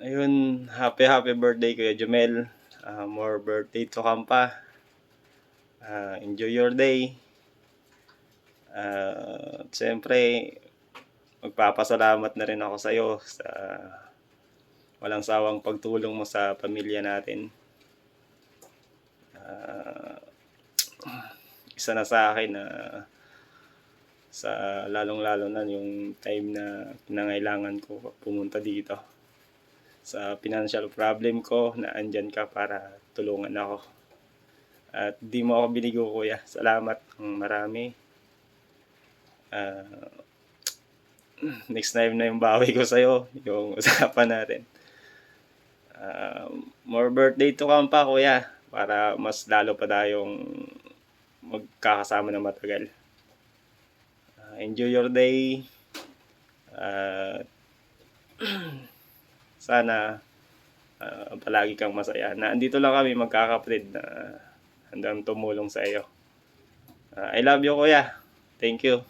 Ayun, happy birthday Kuya Jomel. More birthday to come pa. Enjoy your day. Siyempre, magpapasalamat na rin ako sa iyo sa walang sawang pagtulong mo sa pamilya natin. Isa na sa akin na sa lalong-lalo na yung time na pinangailangan ko pumunta dito. Sa financial problem ko na andyan ka para tulungan ako. At di mo ako binigo kuya. Salamat ng marami. Next time na yung bawi ko sa'yo, yung usapan natin. More birthday to come pa kuya, para mas lalo pa tayong magkakasama na matagal. Enjoy your day. Sana palagi kang masaya. Andito lang kami magkakapatid na handang tumulong sa iyo. I love you kuya. Thank you.